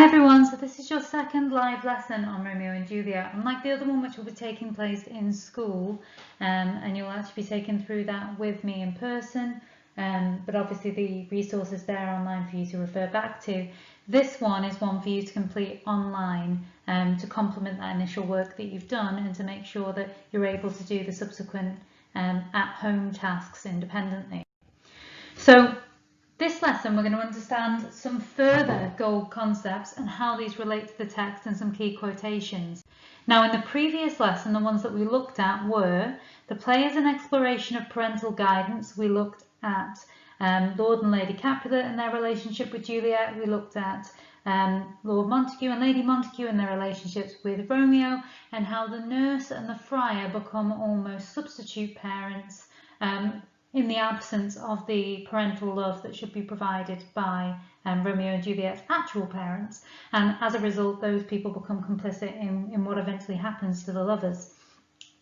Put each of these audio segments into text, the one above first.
everyone, so this is your second live lesson on Romeo and Juliet, unlike the other one which will be taking place in school, and you'll actually be taken through that with me in person, but obviously the resources there online for you to refer back to. This one is one for you to complete online to complement that initial work that you've done and to make sure that you're able to do the subsequent at-home tasks independently. So this lesson, we're going to understand some further gold concepts and how these relate to the text and some key quotations. Now, in the previous lesson, the ones that we looked at were the play as an exploration of parental guidance. We looked at Lord and Lady Capulet and their relationship with Juliet. We looked at Lord Montague and Lady Montague and their relationships with Romeo, and how the nurse and the friar become almost substitute parents in the absence of the parental love that should be provided by Romeo and Juliet's actual parents, and as a result those people become complicit in what eventually happens to the lovers.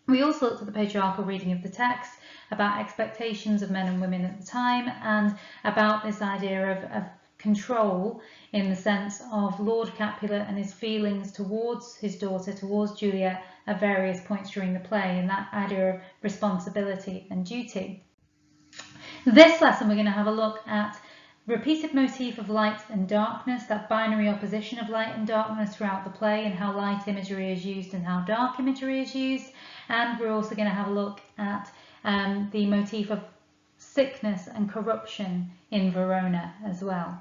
We also looked at the patriarchal reading of the text, about expectations of men and women at the time, and about this idea of control in the sense of Lord Capulet and his feelings towards his daughter, towards Juliet, at various points during the play, and that idea of responsibility and duty. This lesson we're going to have a look at repeated motif of light and darkness, that binary opposition of light and darkness throughout the play, and how light imagery is used and how dark imagery is used. And we're also going to have a look at the motif of sickness and corruption in Verona as well.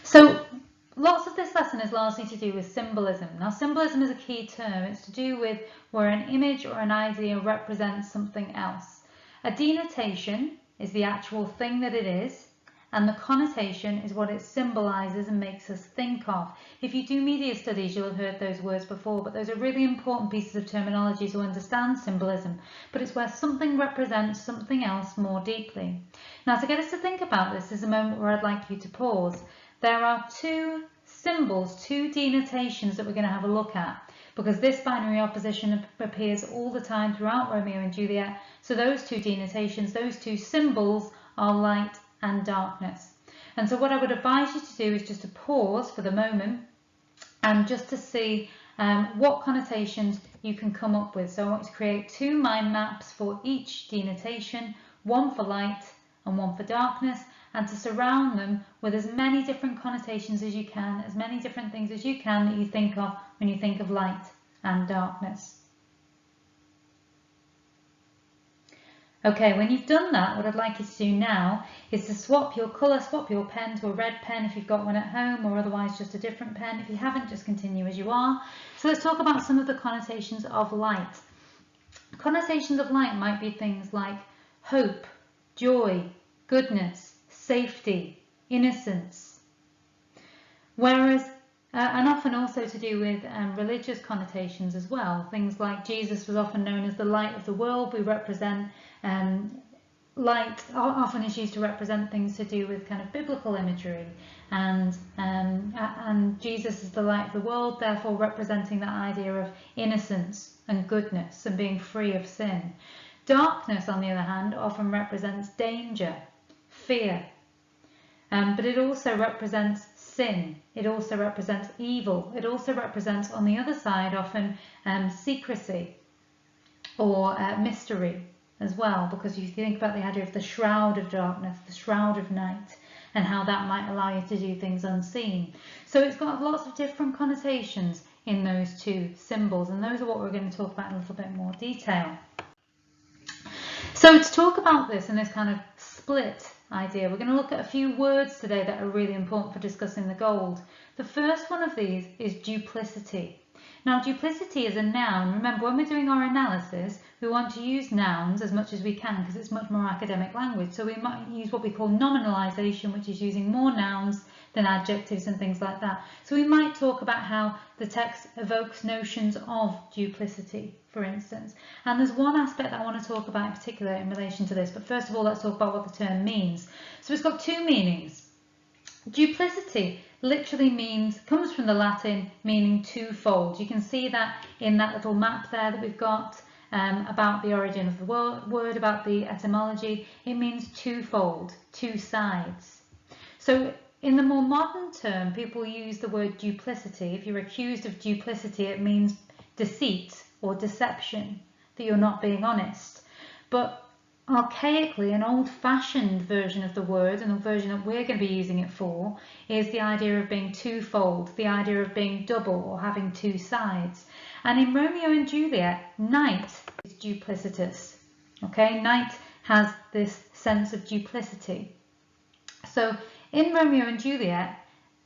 So lots of this lesson is largely to do with symbolism. Now, symbolism is a key term. It's to do with where an image or an idea represents something else. A denotation is the actual thing that it is, and the connotation is what it symbolises and makes us think of. If you do media studies, you'll have heard those words before, but those are really important pieces of terminology to understand symbolism. But it's where something represents something else more deeply. Now, to get us to think about this is a moment where I'd like you to pause. There are two symbols, two denotations that we're going to have a look at, because this binary opposition appears all the time throughout Romeo and Juliet. So those two denotations, those two symbols, are light and darkness. And so what I would advise you to do is just to pause for the moment and just to see what connotations you can come up with. So I want you to create two mind maps for each denotation, one for light and one for darkness, and to surround them with as many different connotations as you can, as many different things as you can that you think of when you think of light and darkness. Okay, when you've done that, what I'd like you to do now is to swap your colour, swap your pen to a red pen if you've got one at home, or otherwise just a different pen. If you haven't, just continue as you are. So let's talk about some of the connotations of light. Connotations of light might be things like hope, joy, goodness, safety, innocence. Whereas, and often also to do with religious connotations as well. Things like Jesus was often known as the light of the world. We represent light often is used to represent things to do with kind of biblical imagery, and Jesus is the light of the world, therefore representing that idea of innocence and goodness and being free of sin. Darkness, on the other hand, often represents danger, fear, but it also represents sin. It also represents evil. It also represents, on the other side, often secrecy or mystery as well, because if you think about the idea of the shroud of darkness, the shroud of night, and how that might allow you to do things unseen. So it's got lots of different connotations in those two symbols, and those are what we're going to talk about in a little bit more detail. So to talk about this and this kind of split idea, we're going to look at a few words today that are really important for discussing the gold. The first one of these is duplicity. Now, duplicity is a noun. Remember, when we're doing our analysis, we want to use nouns as much as we can because it's much more academic language. So we might use what we call nominalization, which is using more nouns than adjectives and things like that. So we might talk about how the text evokes notions of duplicity, for instance. And there's one aspect that I want to talk about in particular in relation to this. But first of all, let's talk about what the term means. So it's got two meanings. Duplicity literally comes from the Latin meaning twofold. You can see that in that little map there that we've got about the origin of the word, about the etymology. It means twofold, two sides. So in the more modern term, people use the word duplicity. If you're accused of duplicity, it means deceit or deception, that you're not being honest. But archaically, an old-fashioned version of the word, and the version that we're going to be using it for, is the idea of being twofold, the idea of being double or having two sides. And in Romeo and Juliet, night is duplicitous. Okay, night has this sense of duplicity. So in Romeo and Juliet,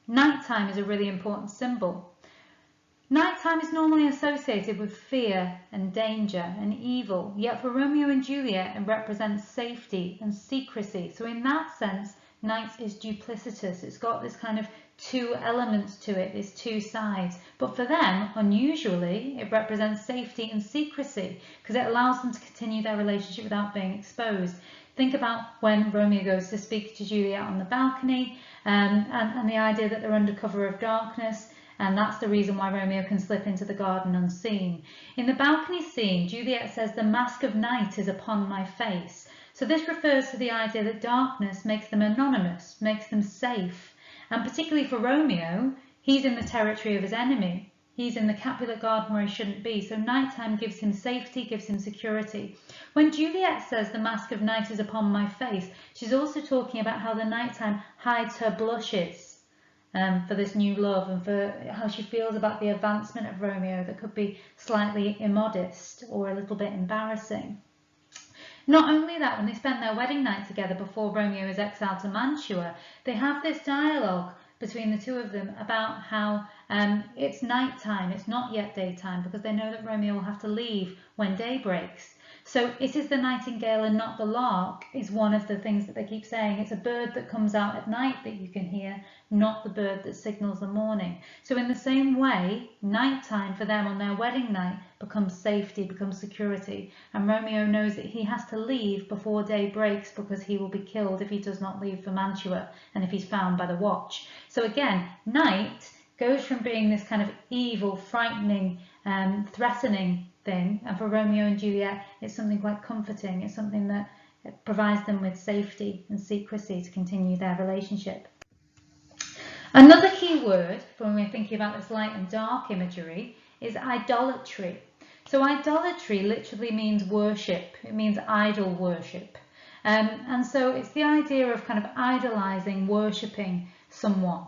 nighttime is a really important symbol. Nighttime is normally associated with fear and danger and evil, yet for Romeo and Juliet it represents safety and secrecy. So in that sense, night is duplicitous. It's got this kind of two elements to it, these two sides. But for them, unusually, it represents safety and secrecy because it allows them to continue their relationship without being exposed. Think about when Romeo goes to speak to Juliet on the balcony and the idea that they're under cover of darkness. And that's the reason why Romeo can slip into the garden unseen. In the balcony scene, Juliet says, "The mask of night is upon my face." So this refers to the idea that darkness makes them anonymous, makes them safe. And particularly for Romeo, he's in the territory of his enemy. He's in the Capulet garden where he shouldn't be. So nighttime gives him safety, gives him security. When Juliet says, "The mask of night is upon my face," she's also talking about how the nighttime hides her blushes. For this new love and for how she feels about the advancement of Romeo that could be slightly immodest or a little bit embarrassing. Not only that, when they spend their wedding night together before Romeo is exiled to Mantua, they have this dialogue between the two of them about how it's nighttime, it's not yet daytime, because they know that Romeo will have to leave when day breaks. So it is the nightingale and not the lark is one of the things that they keep saying. It's a bird that comes out at night that you can hear, not the bird that signals the morning. So in the same way, nighttime for them on their wedding night becomes safety, becomes security. And Romeo knows that he has to leave before day breaks because he will be killed if he does not leave for Mantua and if he's found by the watch. So again, night goes from being this kind of evil, frightening, threatening thing, and for Romeo and Juliet it's something quite comforting. It's something that provides them with safety and secrecy to continue their relationship. Another key word for when we're thinking about this light and dark imagery is idolatry. So idolatry literally means worship. It means idol worship. And so it's the idea of kind of idolizing, worshipping someone.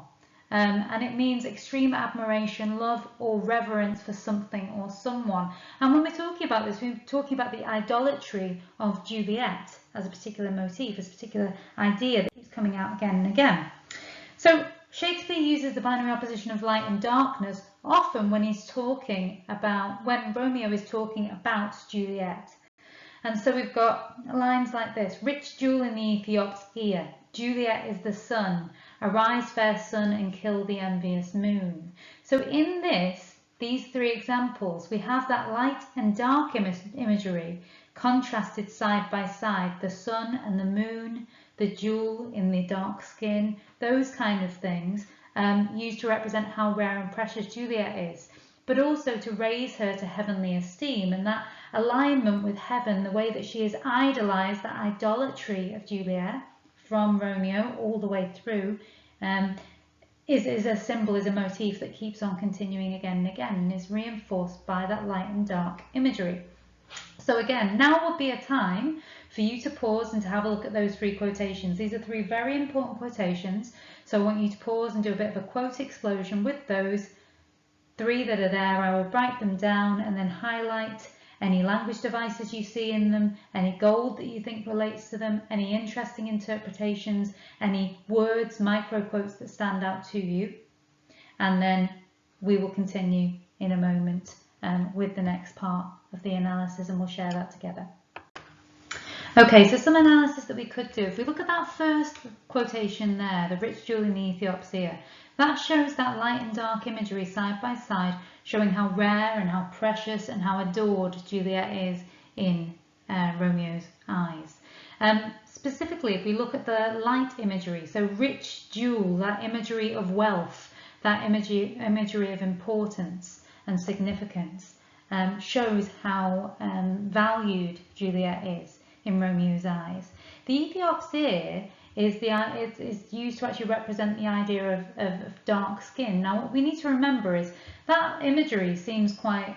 And it means extreme admiration, love or reverence for something or someone. And when we're talking about this, we're talking about the idolatry of Juliet as a particular motif, as a particular idea that keeps coming out again and again. So Shakespeare uses the binary opposition of light and darkness often when he's talking about, when Romeo is talking about Juliet. And so we've got lines like this: "Rich jewel in the Ethiop's ear, Juliet is the sun. Arise, fair sun, and kill the envious moon." So in these three examples, we have that light and dark imagery contrasted side by side, the sun and the moon, the jewel in the dark skin, those kind of things used to represent how rare and precious Juliet is, but also to raise her to heavenly esteem. And that alignment with heaven, the way that she is idolized, that idolatry of Juliet from Romeo all the way through, is a symbol, is a motif that keeps on continuing again and again and is reinforced by that light and dark imagery. So again, now would be a time for you to pause and to have a look at those three quotations. These are three very important quotations, so I want you to pause and do a bit of a quote explosion with those three that are there. I will write them down and then highlight any language devices you see in them, any gold that you think relates to them, any interesting interpretations, any words, micro quotes that stand out to you. And then we will continue in a moment with the next part of the analysis, and we'll share that together. Okay, so some analysis that we could do. If we look at that first quotation there, "the rich jewel in the Ethiop's ear," that shows that light and dark imagery side by side, showing how rare and how precious and how adored Juliet is in Romeo's eyes. Specifically, if we look at the light imagery, so rich jewel, that imagery of wealth, that imagery of importance and significance, shows how valued Juliet is in Romeo's eyes. The Ethiop's ear is used to actually represent the idea of dark skin. Now, what we need to remember is that imagery seems quite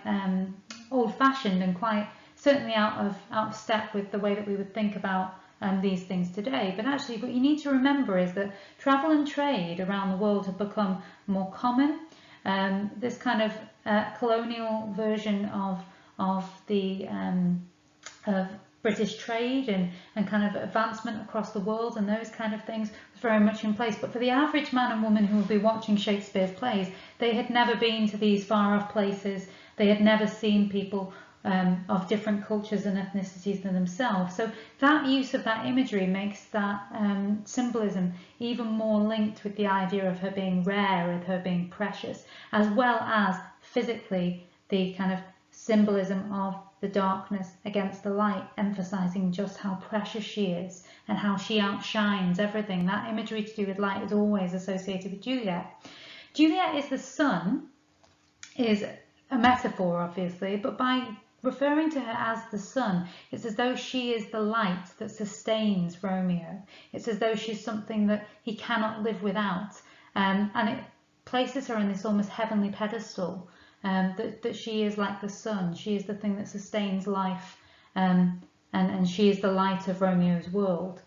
old-fashioned and quite certainly out of step with the way that we would think about these things today. But actually, what you need to remember is that travel and trade around the world have become more common. This kind of colonial version of the of British trade and kind of advancement across the world and those kind of things was very much in place. But for the average man and woman who would be watching Shakespeare's plays, they had never been to these far off places. They had never seen people of different cultures and ethnicities than themselves. So that use of that imagery makes that symbolism even more linked with the idea of her being rare, of her being precious, as well as physically the kind of symbolism of the darkness against the light, emphasizing just how precious she is and how she outshines everything. That imagery to do with light is always associated with Juliet. Juliet is the sun, is a metaphor obviously, but by referring to her as the sun, it's as though she is the light that sustains Romeo. It's as though she's something that he cannot live without, and it places her on this almost heavenly pedestal, that she is like the sun. She is the thing that sustains life, and she is the light of Romeo's world.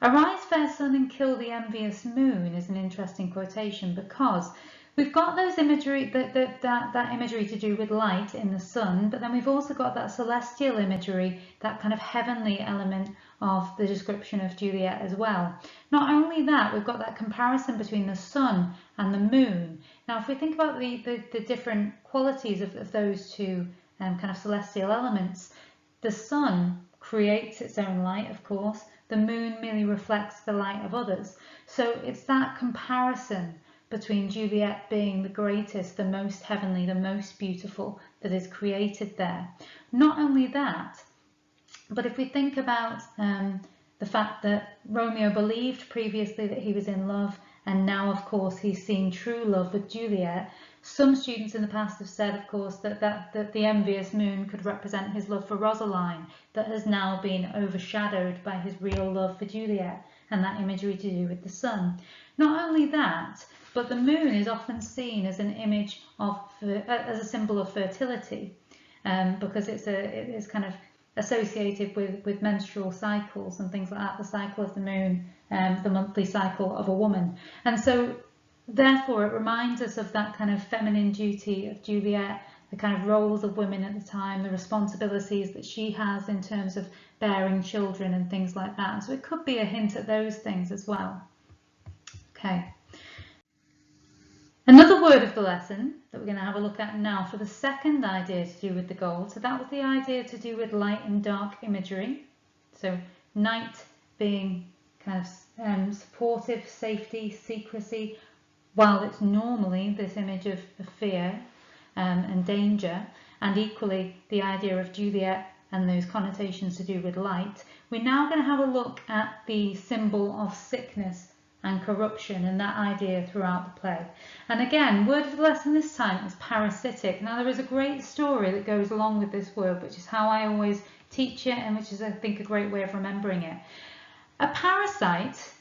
"Arise, fair sun, and kill the envious moon" is an interesting quotation, because we've got those imagery, that imagery to do with light in the sun, but then we've also got that celestial imagery, that kind of heavenly element of the description of Juliet as well. Not only that, we've got that comparison between the sun and the moon. Now, if we think about the different qualities of those two kind of celestial elements, the sun creates its own light, of course. The moon merely reflects the light of others. So it's that comparison between Juliet being the greatest, the most heavenly, the most beautiful that is created there. Not only that, but if we think about the fact that Romeo believed previously that he was in love, and now of course he's seen true love with Juliet, some students in the past have said, of course, that the envious moon could represent his love for Rosaline, that has now been overshadowed by his real love for Juliet, and that imagery to do with the sun. Not only that, but the moon is often seen as an image of, as a symbol of fertility, because it's kind of associated with menstrual cycles and things like that, the cycle of the moon, the monthly cycle of a woman. And so therefore it reminds us of that kind of feminine duty of Juliet, the kind of roles of women at the time, the responsibilities that she has in terms of bearing children and things like that. So it could be a hint at those things as well. Okay. Another word of the lesson that we're going to have a look at now for the second idea to do with the gold. So that was the idea to do with light and dark imagery. So night being kind of supportive, safety, secrecy, while it's normally this image of fear and danger, and equally the idea of Juliet and those connotations to do with light. We're now going to have a look at the symbol of sickness and corruption and that idea throughout the play. And again, word of the lesson this time is parasitic. Now there is a great story that goes along with this word, which is how I always teach it and which is, I think, a great way of remembering it. A parasite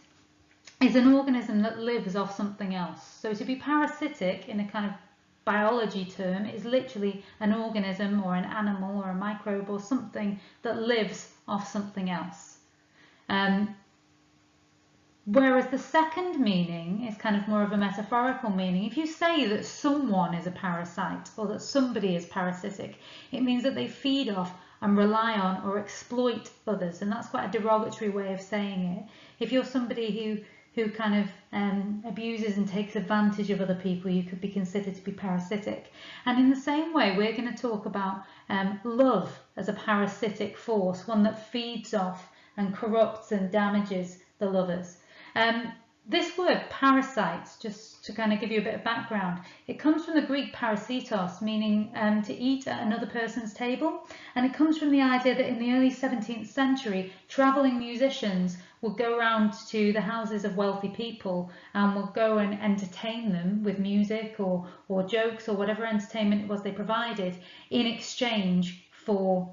is an organism that lives off something else. So to be parasitic in a kind of biology term is literally an organism or an animal or a microbe or something that lives off something else. Whereas the second meaning is kind of more of a metaphorical meaning. If you say that someone is a parasite or that somebody is parasitic, it means that they feed off and rely on or exploit others, and that's quite a derogatory way of saying it. If you're somebody who kind of abuses and takes advantage of other people, you could be considered to be parasitic. And in the same way, we're going to talk about love as a parasitic force, one that feeds off and corrupts and damages the lovers. This word parasite, just to kind of give you a bit of background, it comes from the Greek parasitos, meaning to eat at another person's table, and it comes from the idea that in the early 17th century, travelling musicians would go around to the houses of wealthy people and would go and entertain them with music or jokes or whatever entertainment it was they provided in exchange for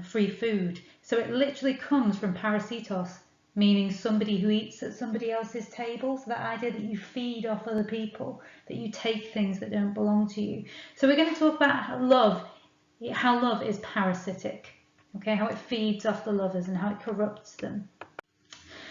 free food. So it literally comes from parasitos, meaning somebody who eats at somebody else's table. So that idea that you feed off other people, that you take things that don't belong to you. So we're going to talk about how love is parasitic, okay, how it feeds off the lovers and how it corrupts them.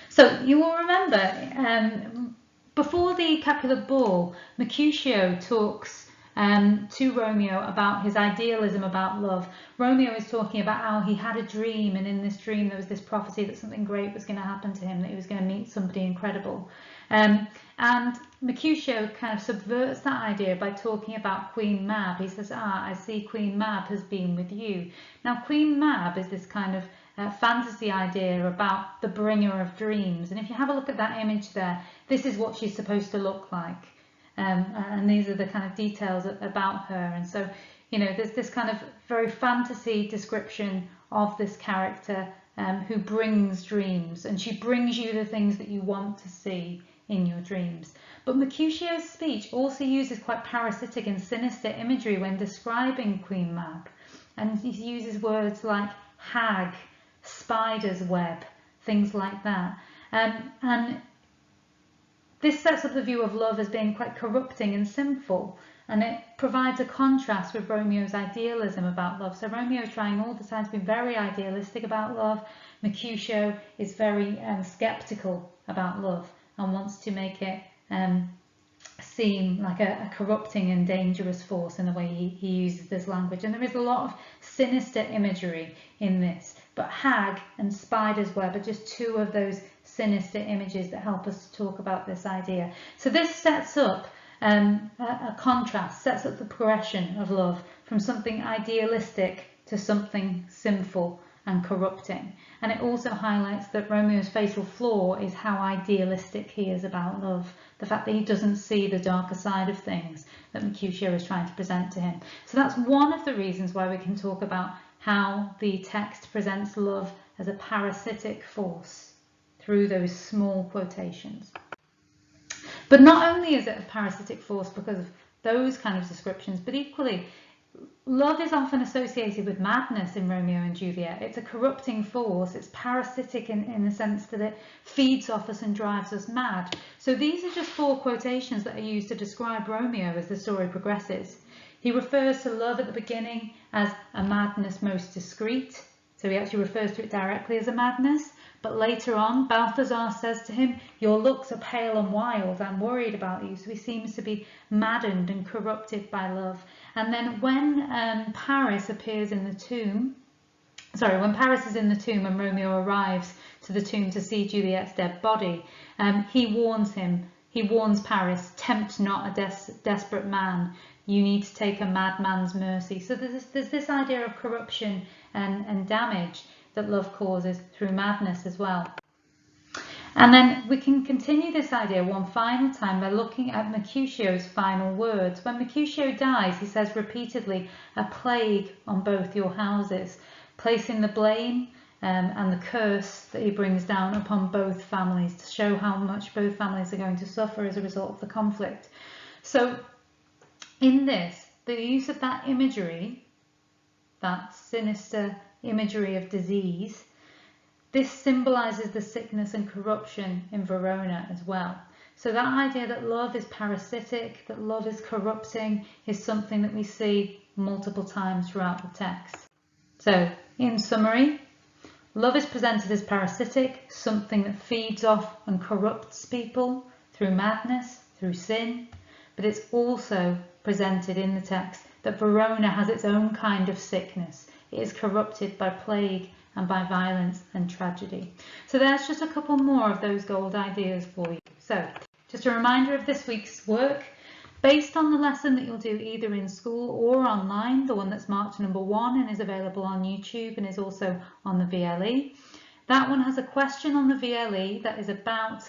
So you will remember before the Capulet ball, Mercutio talks to Romeo about his idealism about love. Romeo is talking about how he had a dream, and in this dream there was this prophecy that something great was going to happen to him, that he was going to meet somebody incredible. And Mercutio kind of subverts that idea by talking about Queen Mab. He says, I see Queen Mab has been with you. Now Queen Mab is this kind of fantasy idea about the bringer of dreams, and if you have a look at that image there, this is what she's supposed to look like. And these are the kind of details about her. And so, you know, there's this kind of very fantasy description of this character who brings dreams, and she brings you the things that you want to see in your dreams. But Mercutio's speech also uses quite parasitic and sinister imagery when describing Queen Mab, and he uses words like hag, spider's web, things like that. And this sets up the view of love as being quite corrupting and sinful, and it provides a contrast with Romeo's idealism about love. So Romeo is trying all the time to be very idealistic about love. Mercutio is very sceptical about love and wants to make it seem like a corrupting and dangerous force in the way he uses this language. And there is a lot of sinister imagery in this, but hag and spider's web are just two of those sinister images that help us to talk about this idea. So this sets up a contrast, sets up the progression of love from something idealistic to something sinful and corrupting. And it also highlights that Romeo's fatal flaw is how idealistic he is about love, the fact that he doesn't see the darker side of things that Mercutio is trying to present to him. So that's one of the reasons why we can talk about how the text presents love as a parasitic force through those small quotations. But not only is it a parasitic force because of those kind of descriptions, but equally, love is often associated with madness in Romeo and Juliet. It's a corrupting force. It's parasitic in the sense that it feeds off us and drives us mad. So these are just 4 quotations that are used to describe Romeo as the story progresses. He refers to love at the beginning as a madness most discreet. So he actually refers to it directly as a madness. But later on, Balthazar says to him, your looks are pale and wild, I'm worried about you. So he seems to be maddened and corrupted by love. And then when Paris appears in the tomb, when Paris is in the tomb and Romeo arrives to the tomb to see Juliet's dead body, he warns Paris, tempt not a desperate man, you need to take a madman's mercy. So there's this idea of corruption and damage that love causes through madness as well. And then we can continue this idea one final time by looking at Mercutio's final words. When Mercutio dies, he says repeatedly, a plague on both your houses, placing the blame and the curse that he brings down upon both families to show how much both families are going to suffer as a result of the conflict. So in this, the use of that imagery, that sinister imagery of disease, this symbolises the sickness and corruption in Verona as well. So that idea that love is parasitic, that love is corrupting, is something that we see multiple times throughout the text. So in summary, love is presented as parasitic, something that feeds off and corrupts people through madness, through sin, but it's also presented in the text that Verona has its own kind of sickness. It is corrupted by plague and by violence and tragedy. So there's just a couple more of those gold ideas for you. So just a reminder of this week's work. Based on the lesson that you'll do either in school or online, the one that's marked number 1 and is available on YouTube and is also on the VLE. That one has a question on the VLE that is about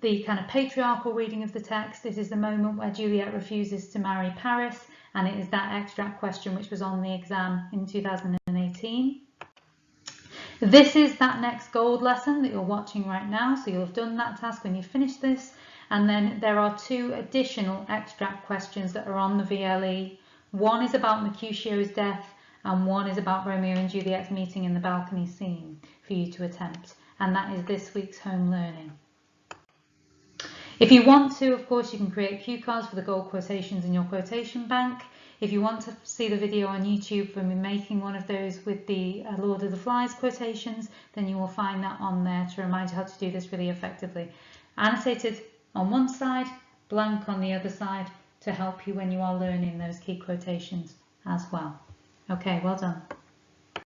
the kind of patriarchal reading of the text. It is the moment where Juliet refuses to marry Paris, and it is that extract question which was on the exam in 2018. This is that next gold lesson that you're watching right now, so you'll have done that task when you finish this, and then there are 2 additional extract questions that are on the VLE. One is about Mercutio's death, and one is about Romeo and Juliet's meeting in the balcony scene for you to attempt. and that is this week's home learning. If you want to, of course, you can create cue cards for the gold quotations in your quotation bank. If you want to see the video on YouTube for me making one of those with the Lord of the Flies quotations, then you will find that on there to remind you how to do this really effectively. Annotated on one side, blank on the other side, to help you when you are learning those key quotations as well. Okay, well done.